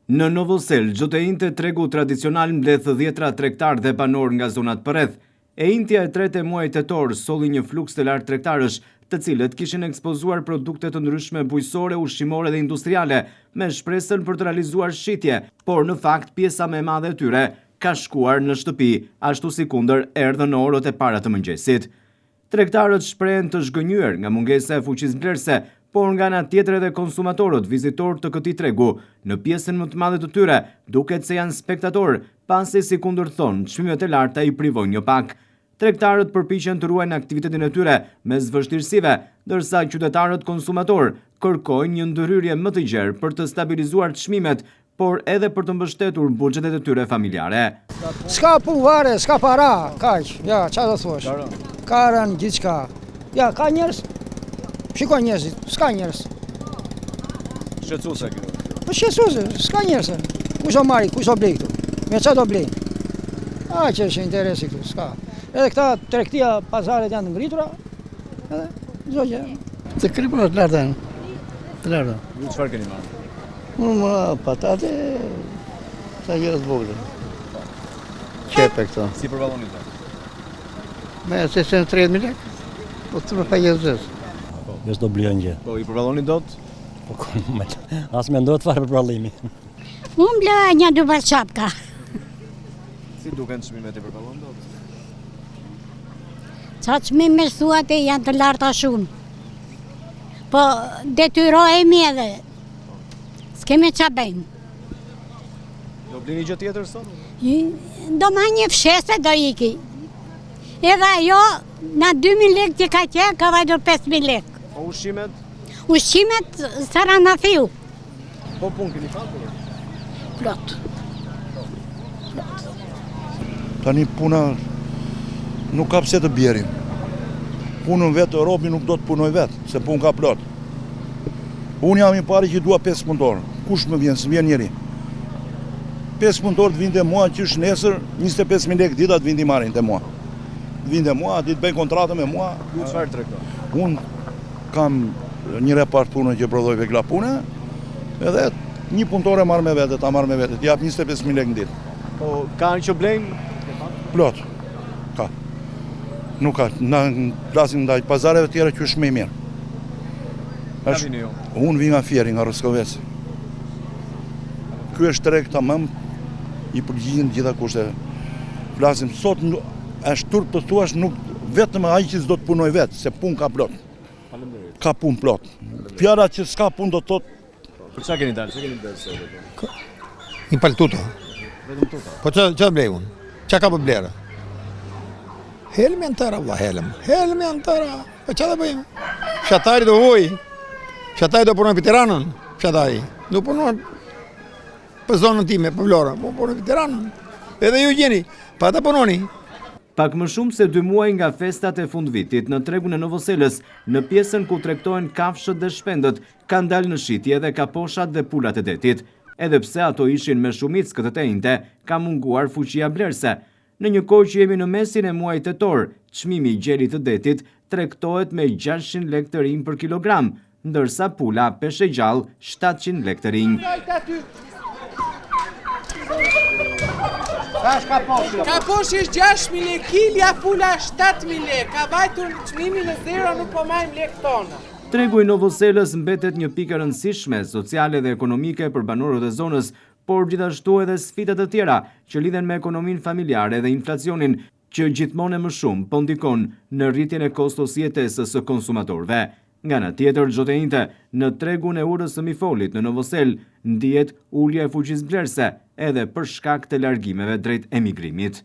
Në Novosel, Xhoteinte tregu tradicional mbledh 10 tregtar dhe banor nga zonat përreth. E intja e tretë e muajit tetor solli një fluks të lartë tregtarësh, të cilët kishin ekspozuar produkte të ndryshme bujqësore, ushqimore dhe industriale, me shpresën për të realizuar shitje, por në fakt pjesa më e madhe e tyre ka shkuar në shtëpi, ashtu si kundër erdhën në orët e para të mëngjesit. Tregtarët shprehen të zhgënjur nga mungesa e fuqisë blerëse, por nga ana tjetër edhe konsumatorët vizitorë të këtij tregu, në pjesën më të madhe të tyre, duket se janë spektatorë, pasi si kundërthon, çmimet e larta i privojnë jo pak. Tregtarët përpiqen të ruajnë aktivitetin e tyre mes vështirësive, ndërsa qytetarët konsumatorë kërkojnë një ndërhyrje më të gjerë për të stabilizuar çmimet, por edhe për të mbështetur buxhetet e tyre familjare. S'ka punë, s'ka para, kaq. Ja, çfarë do thosh? Ka rënë gjithçka. Ja, ka njerëz. Shikoj njerëzit, s'ka njerëz. Shqetësuese këtu. Po shqetësuese, s'ka njerëz. Kush do marri, kush do blej këtu? Me çfarë do blej? Që është interesi këtu, s'ka. Edhe këta tregtia, pazaret janë të ngritura. Edhe çdo gjë. Të kripura të larta. Të larta. Ju çfarë keni marrë? Unë patate, sa gjëra të vogla. Çepe këto. Si përballoni këta? Me 30.000 lekë. Po të më pajezës. Vesh do blion gjë. Po i përballoni dot? Po as mendohet fare për përballimi. Unë ble një 2 çapka. Si duken çmimet e përballon dot? Qa çmime thuat e janë të larta shumë. Po detyrohemi edhe. S'kemi qa bëjmë. Do blini gjë tjetër sot? Do ma një fshese do iki. Edhe ajo, na 2.000 lekë që ka qenë, ka vajdur 5.000 lekë. Po ushqimet? Ushqimet sara na fiu. Po punë keni patur? Plot. Tani puna nuk ka pse të bjerim. Punën vetë, robi nuk do të punoj vetë, se punë ka plot. Unë jam i pari që dua 5 punëtorë. Kush më vjen, s'm vjen njeri. 5 punëtorë të vinde mua që është nesër, 25.000 lekë dita të vindi marrin të mua. Të vinde mua, ti të bëjnë kontratë me mua. Ju çfarë tregton? Unë kam një repart punën që prodhoj vegla pune, edhe një punëtore marr me vete, ta marr me vete, t'i jap 25.000 lekë në ditë. Po ka që blejnë? Plot, ka. Nuk ka, na plasin ndaj pazareve tjera që është më i mirë. Ka vini ju? Unë vi nga Fieri, nga Roskovec. Ky është treg tamam i përgjigjen gjitha kushte. Flasim sot është turp të thuash nuk vetëm ai që s'do të punoj vetë, se punë ka plot. Faleminderit. Ka punë plot. Fjala që s'ka punë do të thotë. Për çfarë keni dalë? Çfarë keni bërë sot? Një paltuto. Vetëm tuta. Po ç'a blej unë? Ç'a ka për blerë? Helmi në tëra, valla helm. Helmi në tëra. Po ç'a do bëjmë? Fshatari do huaj. Fshatari do punoj për Tiranën. Fshatari. Do punoj për zonën time, për Vlorën. Po punoj për Tiranën. Edhe ju gjeni. Pa ta punoni. Pak më shumë se 2 muaj nga festat e fundvitit në tregun e Novoselës, në pjesën ku tregtohen kafshët dhe shpendët, kanë dalë në shitje dhe kaposhat dhe pulat e detit. Edhe pse ato ishin me shumicë këtë të njëjte, ka munguar fuqia blerëse. Në një kohë që jemi në mesin e muajit tetor, çmimi i gjelit të detit tregtohet me 600 lekë të rinj për kilogram, ndërsa pula peshe gjallë 700 lekë të rinj. Kaposhi është 6.000 lekë, kilja pula 7.000 lekë, ka vajtur çmimi në zero, nuk po marrim lekë tona. Tregu i Novoselës mbetet një pikë e rëndësishme sociale dhe ekonomike për banorët e zonës, por gjithashtu edhe sfidat të tjera që lidhen me ekonominë familjare dhe inflacionin, që gjithmonë më shumë po ndikon në rritjen e kostos jetesës së konsumatorëve. Nga ana tjetër, Xhoteinte, në tregun e urës së Mifolit në Novosel, ndihet ulja e fuqisë blerëse edhe për shkak të largimeve drejt emigrimit.